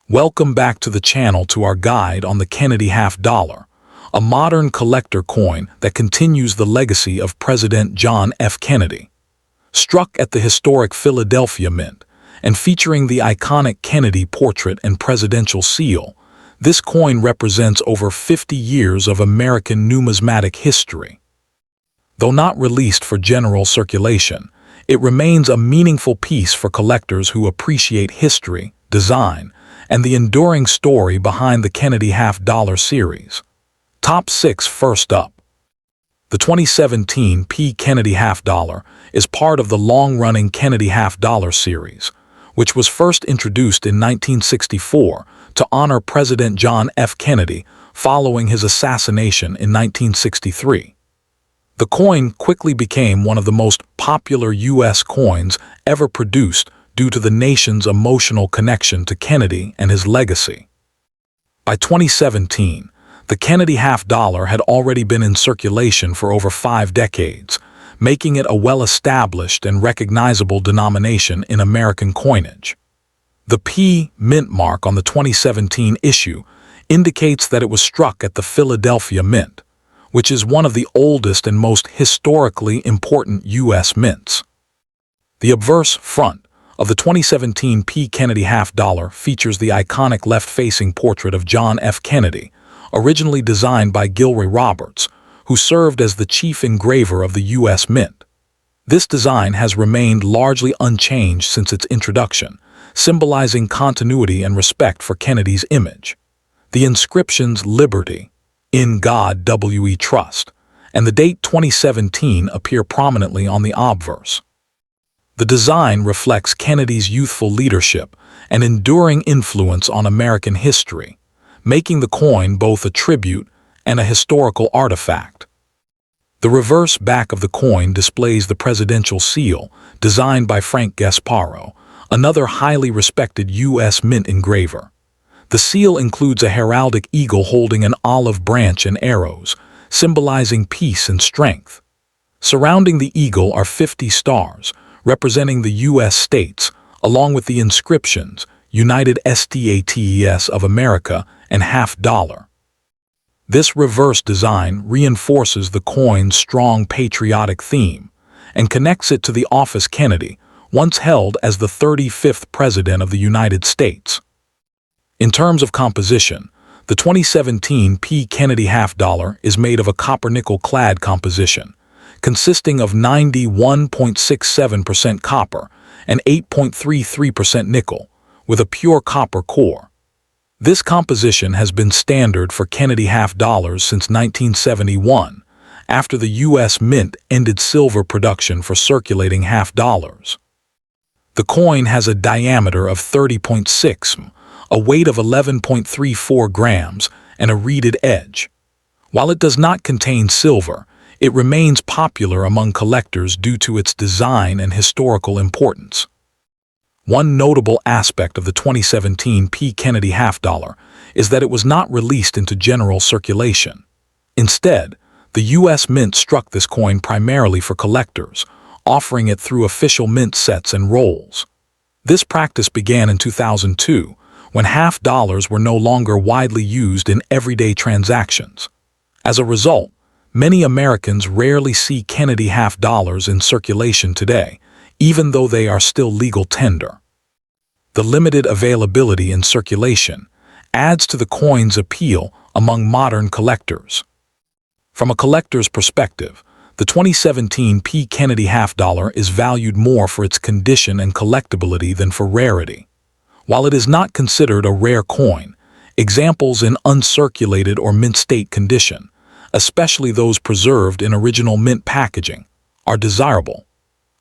Welcome back to the channel to our guide on the Kennedy half dollar, a modern collector coin that continues the legacy of President John F. Kennedy. Struck at the historic Philadelphia Mint and featuring the iconic Kennedy portrait and presidential seal, this coin represents over 50 years of American numismatic history. Though not released for general circulation, it remains a meaningful piece for collectors who appreciate history, design, and the enduring story behind the Kennedy half dollar series. Top 6 first up. The 2017 P. Kennedy half dollar is part of the long-running Kennedy half dollar series, which was first introduced in 1964 to honor President John F. Kennedy following his assassination in 1963. The coin quickly became one of the most popular U.S. coins ever produced due to the nation's emotional connection to Kennedy and his legacy. By 2017, the Kennedy half dollar had already been in circulation for over 5 decades, making it a well-established and recognizable denomination in American coinage. The P mint mark on the 2017 issue indicates that it was struck at the Philadelphia Mint, which is one of the oldest and most historically important U.S. mints. The obverse front of the 2017 P. Kennedy half dollar features the iconic left-facing portrait of John F. Kennedy, originally designed by Gilroy Roberts, who served as the chief engraver of the U.S. Mint. This design has remained largely unchanged since its introduction, symbolizing continuity and respect for Kennedy's image. The inscriptions "Liberty," "In God We Trust," and the date 2017 appear prominently on the obverse. The design reflects Kennedy's youthful leadership and enduring influence on American history, making the coin both a tribute and a historical artifact. The reverse back of the coin displays the presidential seal, designed by Frank Gasparro, another highly respected U.S. mint engraver. The seal includes a heraldic eagle holding an olive branch and arrows, symbolizing peace and strength. Surrounding the eagle are 50 stars, representing the U.S. states, along with the inscriptions United States of America and half dollar. This reverse design reinforces the coin's strong patriotic theme and connects it to the office Kennedy once held as the 35th President of the United States. In terms of composition, the 2017 P. Kennedy half dollar is made of a copper-nickel clad composition, consisting of 91.67% copper and 8.33% nickel, with a pure copper core. This composition has been standard for Kennedy half dollars since 1971, after the U.S. Mint ended silver production for circulating half dollars. The coin has a diameter of 30.6, a weight of 11.34 grams, and a reeded edge. While it does not contain silver, it remains popular among collectors due to its design and historical importance. One notable aspect of the 2017 P. Kennedy half dollar is that it was not released into general circulation. Instead, the U.S. Mint struck this coin primarily for collectors, offering it through official mint sets and rolls. This practice began in 2002, when half dollars were no longer widely used in everyday transactions. As a result, many Americans rarely see Kennedy half dollars in circulation today, even though they are still legal tender. The limited availability in circulation adds to the coin's appeal among modern collectors. From a collector's perspective, the 2017 P. Kennedy half dollar is valued more for its condition and collectability than for rarity. While it is not considered a rare coin, examples in uncirculated or mint state condition, especially those preserved in original mint packaging, are desirable.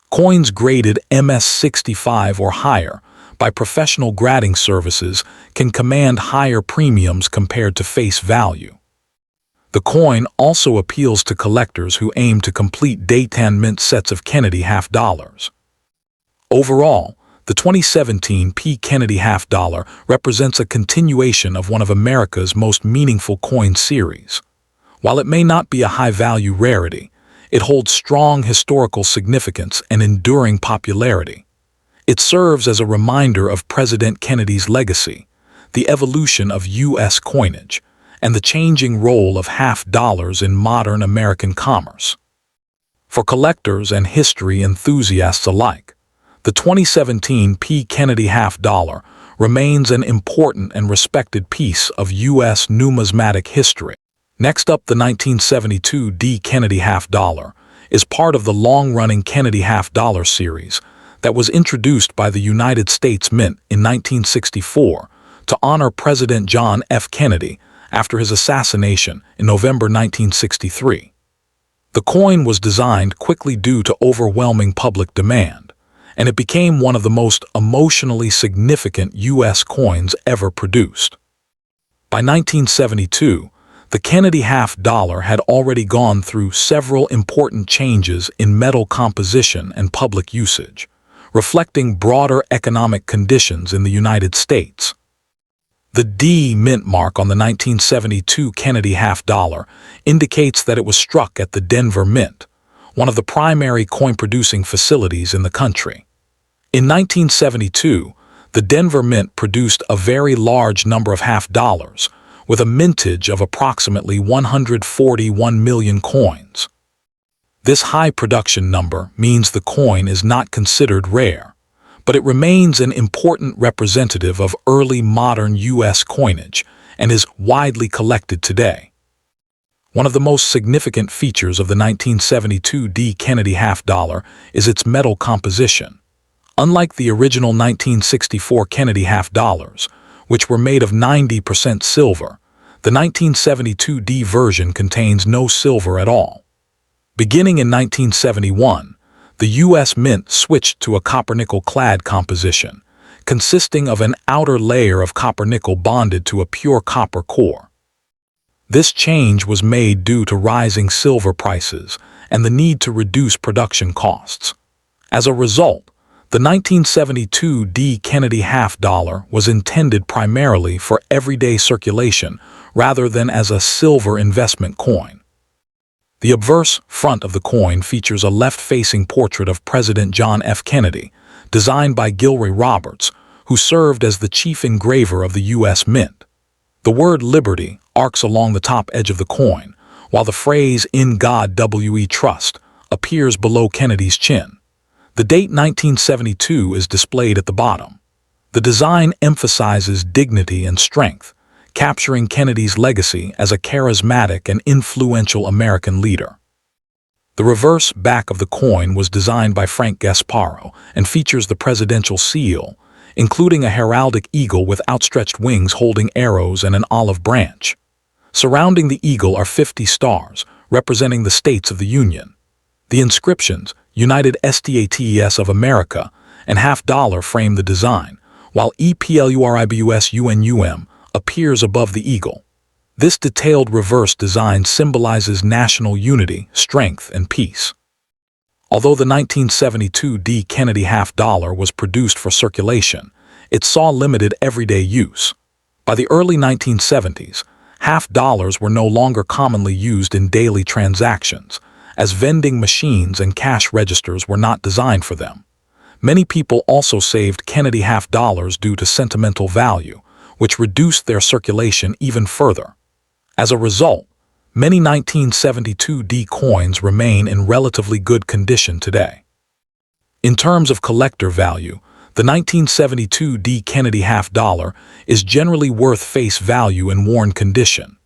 Coins graded MS-65 or higher by professional grading services can command higher premiums compared to face value. The coin also appeals to collectors who aim to complete daytime mint sets of Kennedy half dollars. Overall, the 2017 P. Kennedy half dollar represents a continuation of one of America's most meaningful coin series. While it may not be a high-value rarity, it holds strong historical significance and enduring popularity. It serves as a reminder of President Kennedy's legacy, the evolution of U.S. coinage, and the changing role of half dollars in modern American commerce. For collectors and history enthusiasts alike, the 2017 P. Kennedy half dollar remains an important and respected piece of U.S. numismatic history. Next up, the 1972 D. Kennedy half dollar is part of the long-running Kennedy half dollar series that was introduced by the United States Mint in 1964 to honor President John F. Kennedy after his assassination in November 1963. The coin was designed quickly due to overwhelming public demand, and it became one of the most emotionally significant U.S. coins ever produced. By 1972, the Kennedy half dollar had already gone through several important changes in metal composition and public usage, reflecting broader economic conditions in the United States. The D mint mark on the 1972 Kennedy half dollar indicates that it was struck at the Denver Mint, one of the primary coin-producing facilities in the country. In 1972, the Denver Mint produced a very large number of half dollars, with a mintage of approximately 141 million coins. This high production number means the coin is not considered rare, but it remains an important representative of early modern U.S. coinage and is widely collected today. One of the most significant features of the 1972 D. Kennedy half dollar is its metal composition. Unlike the original 1964 Kennedy half dollars, which were made of 90% silver, the 1972 D version contains no silver at all. Beginning in 1971, the U.S. Mint switched to a copper-nickel clad composition, consisting of an outer layer of copper-nickel bonded to a pure copper core. This change was made due to rising silver prices and the need to reduce production costs. As a result, the 1972 D. Kennedy half dollar was intended primarily for everyday circulation rather than as a silver investment coin. The obverse front of the coin features a left-facing portrait of President John F. Kennedy, designed by Gilroy Roberts, who served as the chief engraver of the U.S. Mint. The word Liberty arcs along the top edge of the coin, while the phrase "In God We Trust" appears below Kennedy's chin. The date 1972 is displayed at the bottom. The design emphasizes dignity and strength, capturing Kennedy's legacy as a charismatic and influential American leader. The reverse back of the coin was designed by Frank Gasparo and features the presidential seal, including a heraldic eagle with outstretched wings holding arrows and an olive branch. Surrounding the eagle are 50 stars, representing the states of the Union. The inscriptions, United States of America, and half dollar frame the design, while EPLURIBUSUNUM appears above the eagle. This detailed reverse design symbolizes national unity, strength, and peace. Although the 1972 D. Kennedy half dollar was produced for circulation, it saw limited everyday use. By the early 1970s, half dollars were no longer commonly used in daily transactions, as vending machines and cash registers were not designed for them. Many people also saved Kennedy half dollars due to sentimental value, which reduced their circulation even further. As a result, many 1972 D coins remain in relatively good condition today. In terms of collector value, the 1972 D Kennedy half dollar is generally worth face value in worn condition.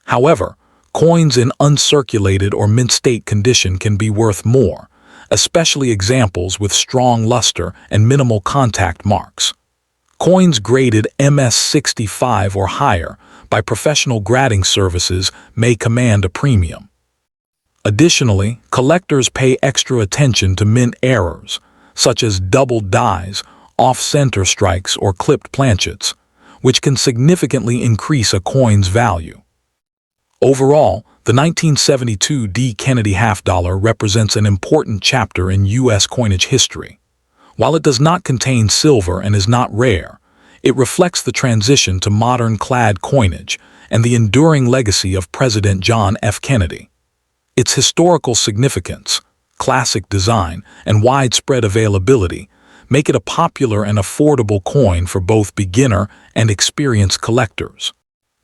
However, coins in uncirculated or mint state condition can be worth more, especially examples with strong luster and minimal contact marks. Coins graded MS-65 or higher by professional grading services may command a premium. Additionally, collectors pay extra attention to mint errors, such as doubled dies, off-center strikes, or clipped planchets, which can significantly increase a coin's value. Overall, the 1972 D. Kennedy half dollar represents an important chapter in U.S. coinage history. While it does not contain silver and is not rare, it reflects the transition to modern clad coinage and the enduring legacy of President John F. Kennedy. Its historical significance, classic design, and widespread availability make it a popular and affordable coin for both beginner and experienced collectors.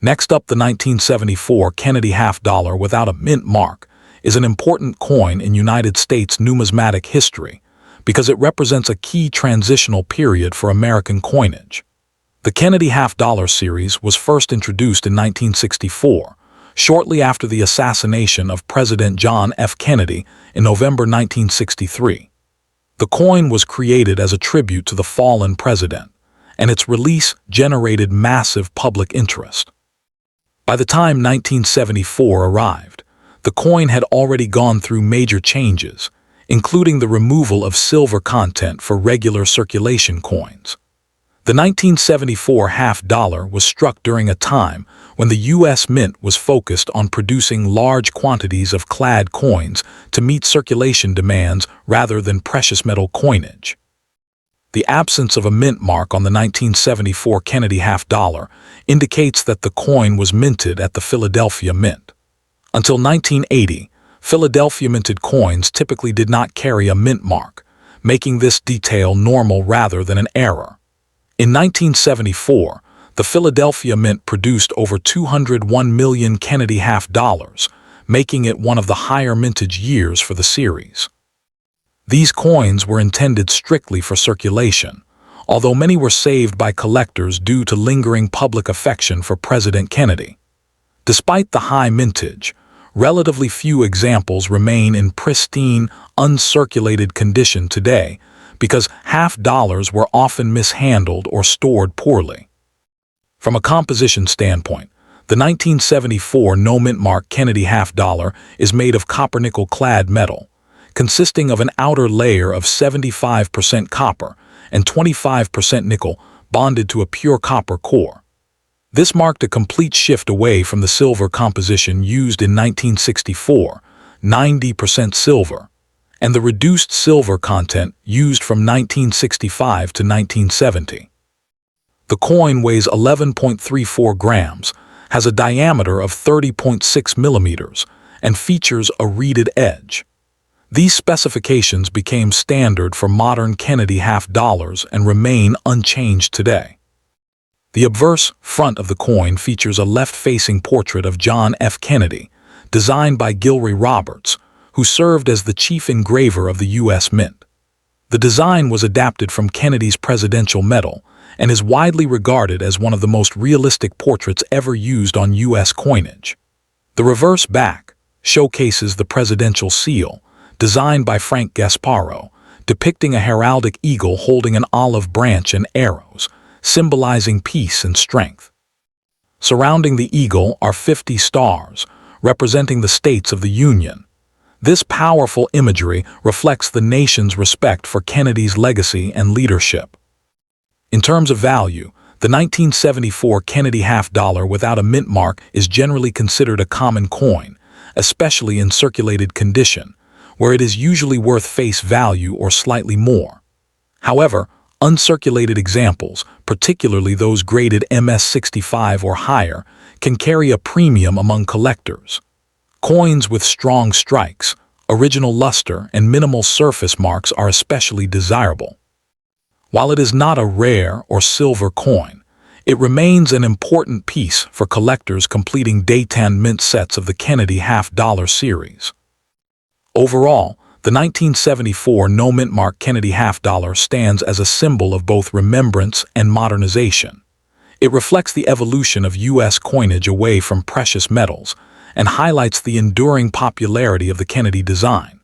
Next up, the 1974 Kennedy half-dollar without a mint mark is an important coin in United States numismatic history because it represents a key transitional period for American coinage. The Kennedy half-dollar series was first introduced in 1964, shortly after the assassination of President John F. Kennedy in November 1963. The coin was created as a tribute to the fallen president, and its release generated massive public interest. By the time 1974 arrived, the coin had already gone through major changes, including the removal of silver content for regular circulation coins. The 1974 half-dollar was struck during a time when the U.S. Mint was focused on producing large quantities of clad coins to meet circulation demands rather than precious metal coinage. The absence of a mint mark on the 1974 Kennedy half-dollar indicates that the coin was minted at the Philadelphia Mint. Until 1980, Philadelphia minted coins typically did not carry a mint mark, making this detail normal rather than an error. In 1974, the Philadelphia Mint produced over 201 million Kennedy half-dollars, making it one of the higher mintage years for the series. These coins were intended strictly for circulation, although many were saved by collectors due to lingering public affection for President Kennedy. Despite the high mintage, relatively few examples remain in pristine, uncirculated condition today because half-dollars were often mishandled or stored poorly. From a composition standpoint, the 1974 no-mint mark Kennedy half-dollar is made of copper-nickel clad metal, consisting of an outer layer of 75% copper and 25% nickel bonded to a pure copper core. This marked a complete shift away from the silver composition used in 1964, 90% silver, and the reduced silver content used from 1965 to 1970. The coin weighs 11.34 grams, has a diameter of 30.6 millimeters, and features a reeded edge. These specifications became standard for modern Kennedy half-dollars and remain unchanged today. The obverse front of the coin features a left-facing portrait of John F. Kennedy, designed by Gilroy Roberts, who served as the chief engraver of the U.S. Mint. The design was adapted from Kennedy's presidential medal and is widely regarded as one of the most realistic portraits ever used on U.S. coinage. The reverse back showcases the presidential seal, designed by Frank Gasparo, depicting a heraldic eagle holding an olive branch and arrows, symbolizing peace and strength. Surrounding the eagle are 50 stars, representing the states of the Union. This powerful imagery reflects the nation's respect for Kennedy's legacy and leadership. In terms of value, the 1974 Kennedy half-dollar without a mint mark is generally considered a common coin, especially in circulated condition, where it is usually worth face value or slightly more. However, uncirculated examples, particularly those graded MS-65 or higher, can carry a premium among collectors. Coins with strong strikes, original luster, and minimal surface marks are especially desirable. While it is not a rare or silver coin, it remains an important piece for collectors completing day-10 mint sets of the Kennedy half-dollar series. Overall, the 1974 no-mint mark Kennedy half-dollar stands as a symbol of both remembrance and modernization. It reflects the evolution of U.S. coinage away from precious metals and highlights the enduring popularity of the Kennedy design.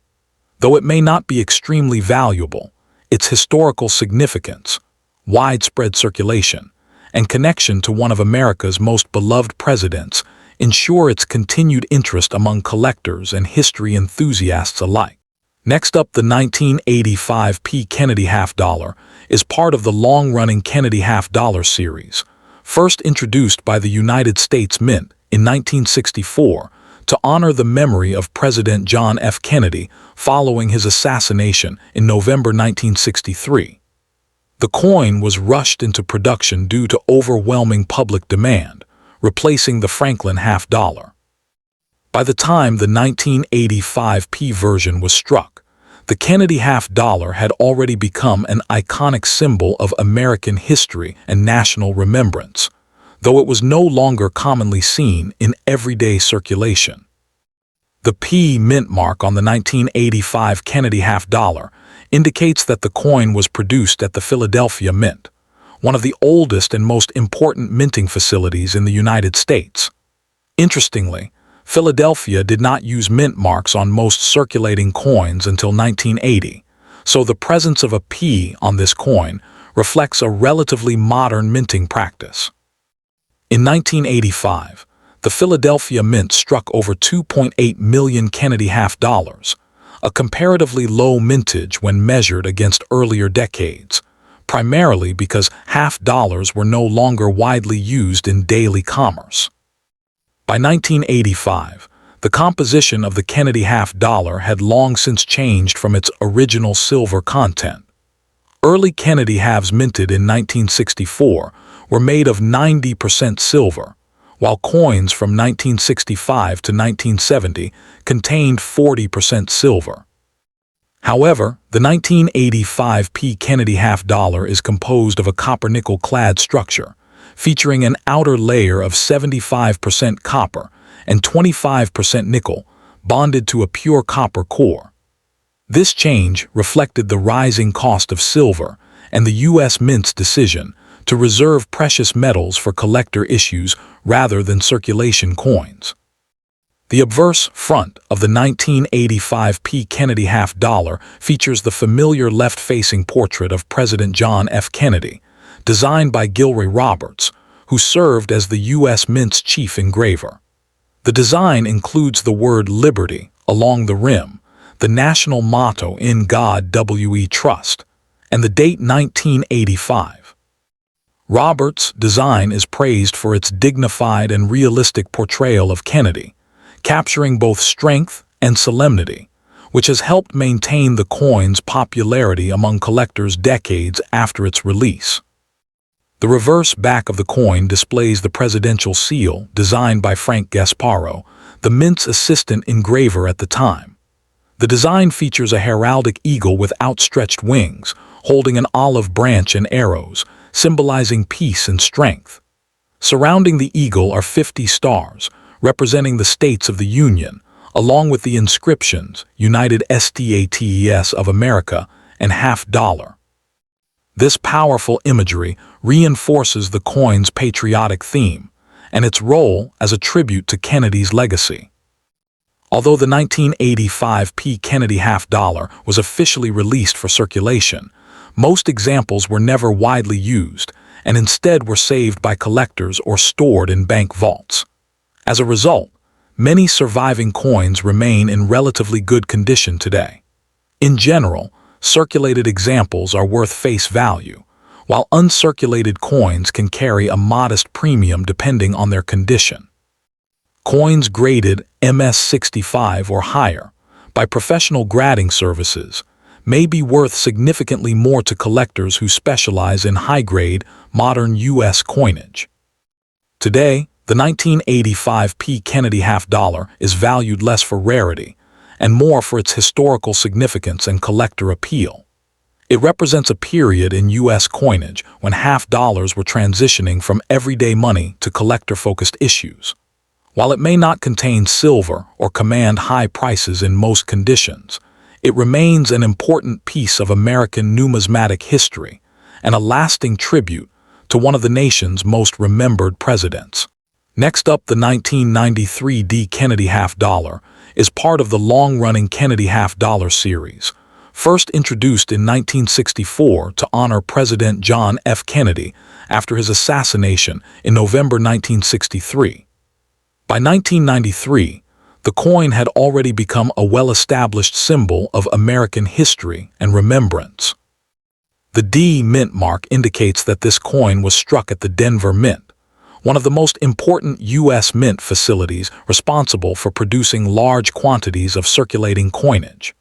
Though it may not be extremely valuable, its historical significance, widespread circulation, and connection to one of America's most beloved presidents ensure its continued interest among collectors and history enthusiasts alike. Next up, the 1985 Kennedy half-dollar is part of the long-running Kennedy half-dollar series, first introduced by the United States Mint in 1964 to honor the memory of President John F. Kennedy following his assassination in November 1963. The coin was rushed into production due to overwhelming public demand, replacing the Franklin half-dollar. By the time the 1985 version was struck, The Kennedy half-dollar had already become an iconic symbol of American history and national remembrance, though it was no longer commonly seen in everyday circulation. The P mint mark on the 1985 Kennedy half-dollar indicates that the coin was produced at the Philadelphia Mint, one of the oldest and most important minting facilities in the United States. Interestingly, Philadelphia did not use mint marks on most circulating coins until 1980, so the presence of a P on this coin reflects a relatively modern minting practice. In 1985, the Philadelphia Mint struck over 2.8 million Kennedy half-dollars, a comparatively low mintage when measured against earlier decades, primarily because half-dollars were no longer widely used in daily commerce. By 1985, the composition of the Kennedy half-dollar had long since changed from its original silver content. Early Kennedy halves minted in 1964 were made of 90% silver, while coins from 1965 to 1970 contained 40% silver. However, the 1985 P Kennedy half-dollar is composed of a copper-nickel clad structure, featuring an outer layer of 75% copper and 25% nickel, bonded to a pure copper core. This change reflected the rising cost of silver and the U.S. Mint's decision to reserve precious metals for collector issues rather than circulation coins. The obverse front of the 1985 P Kennedy half-dollar features the familiar left-facing portrait of President John F. Kennedy, designed by Gilroy Roberts, who served as the U.S. Mint's chief engraver. The design includes the word Liberty along the rim, the national motto "In God We Trust," and the date 1985. Roberts' design is praised for its dignified and realistic portrayal of Kennedy, capturing both strength and solemnity, which has helped maintain the coin's popularity among collectors decades after its release. The reverse back of the coin displays the presidential seal designed by Frank Gasparo, the Mint's assistant engraver at the time. The design features a heraldic eagle with outstretched wings, holding an olive branch and arrows, symbolizing peace and strength. Surrounding the eagle are 50 stars, representing the states of the Union, along with the inscriptions United States of America and half-dollar. This powerful imagery reinforces the coin's patriotic theme and its role as a tribute to Kennedy's legacy. Although the 1985 P Kennedy half-dollar was officially released for circulation, most examples were never widely used and instead were saved by collectors or stored in bank vaults. As a result, many surviving coins remain in relatively good condition today. In general, circulated examples are worth face value, while uncirculated coins can carry a modest premium depending on their condition. Coins graded MS-65 or higher by professional grading services may be worth significantly more to collectors who specialize in high-grade, modern U.S. coinage. Today, the 1985 P Kennedy half-dollar is valued less for rarity and more for its historical significance and collector appeal. It represents a period in U.S. coinage when half-dollars were transitioning from everyday money to collector-focused issues. While it may not contain silver or command high prices in most conditions, it remains an important piece of American numismatic history and a lasting tribute to one of the nation's most remembered presidents. Next up, the 1993 D Kennedy half-dollar is part of the long-running Kennedy half-dollar series, first introduced in 1964 to honor President John F. Kennedy after his assassination in November 1963. By 1993, the coin had already become a well-established symbol of American history and remembrance. The D mint mark indicates that this coin was struck at the Denver Mint, one of the most important U.S. mint facilities responsible for producing large quantities of circulating coinage.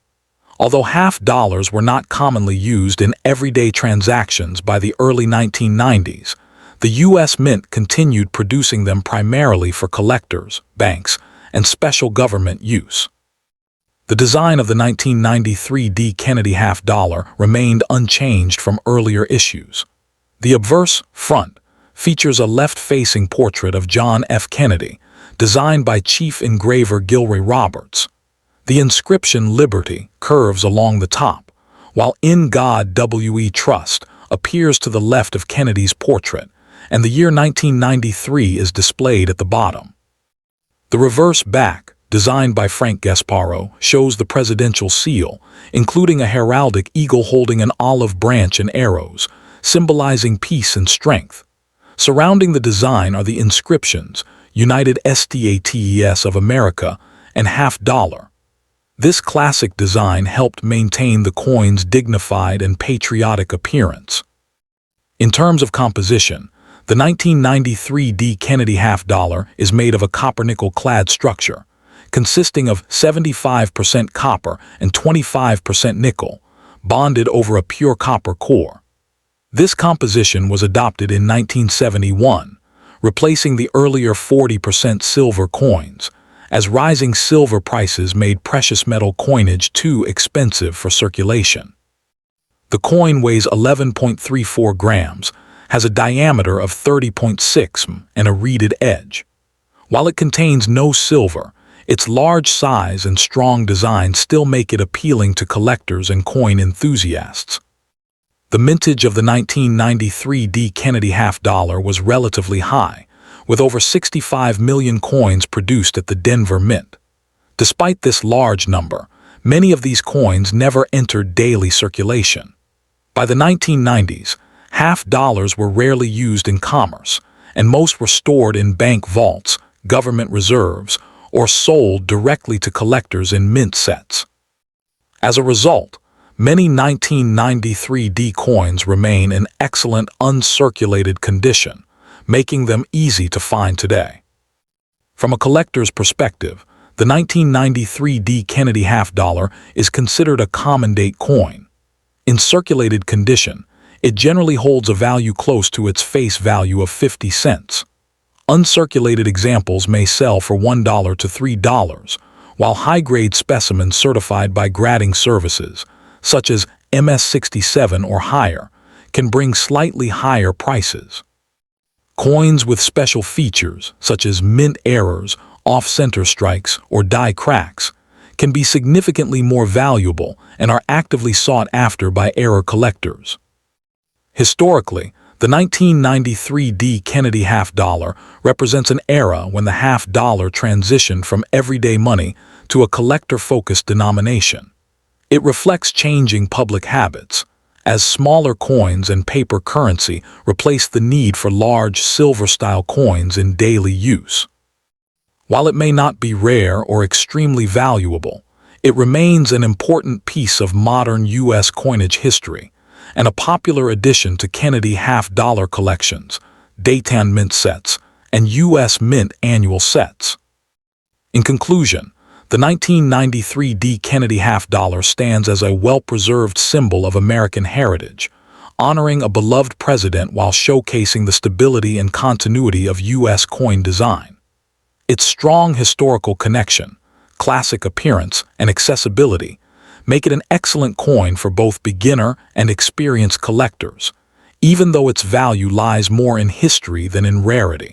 Although half-dollars were not commonly used in everyday transactions by the early 1990s, the U.S. Mint continued producing them primarily for collectors, banks, and special government use. The design of the 1993 D. Kennedy half dollar remained unchanged from earlier issues. The obverse front features a left-facing portrait of John F. Kennedy, designed by Chief Engraver Gilroy Roberts. The inscription Liberty curves along the top, while In God We Trust appears to the left of Kennedy's portrait, and the year 1993 is displayed at the bottom. The reverse back, designed by Frank Gasparo, shows the presidential seal, including a heraldic eagle holding an olive branch and arrows, symbolizing peace and strength. Surrounding the design are the inscriptions United States of America and half dollar. This classic design helped maintain the coin's dignified and patriotic appearance. In terms of composition, the 1993 D. Kennedy half dollar is made of a copper-nickel clad structure, consisting of 75% copper and 25% nickel, bonded over a pure copper core. This composition was adopted in 1971, replacing the earlier 40% silver coins, as rising silver prices made precious metal coinage too expensive for circulation. The coin weighs 11.34 grams, has a diameter of 30.6 and a reeded edge. While it contains no silver, its large size and strong design still make it appealing to collectors and coin enthusiasts. The mintage of the 1993 D. Kennedy half dollar was relatively high, with over 65 million coins produced at the Denver Mint. Despite this large number, many of these coins never entered daily circulation. By the 1990s, half dollars were rarely used in commerce, and most were stored in bank vaults, government reserves, or sold directly to collectors in mint sets. As a result, many 1993 D coins remain in excellent uncirculated condition, making them easy to find today. From a collector's perspective, the 1993 D. Kennedy half dollar is considered a common date coin. In circulated condition, it generally holds a value close to its face value of 50 cents. Uncirculated examples may sell for $1 to $3, while high-grade specimens certified by grading services, such as MS-67 or higher, can bring slightly higher prices. Coins with special features, such as mint errors, off-center strikes, or die cracks, can be significantly more valuable and are actively sought after by error collectors. Historically, the 1993 D. Kennedy half dollar represents an era when the half dollar transitioned from everyday money to a collector-focused denomination. It reflects changing public habits, as smaller coins and paper currency replaced the need for large silver-style coins in daily use. While it may not be rare or extremely valuable, it remains an important piece of modern U.S. coinage history and a popular addition to Kennedy half-dollar collections, daytime mint sets, and U.S. Mint annual sets. In conclusion, the 1993 D. Kennedy half dollar stands as a well-preserved symbol of American heritage, honoring a beloved president while showcasing the stability and continuity of U.S. coin design. Its strong historical connection, classic appearance, and accessibility make it an excellent coin for both beginner and experienced collectors, even though its value lies more in history than in rarity.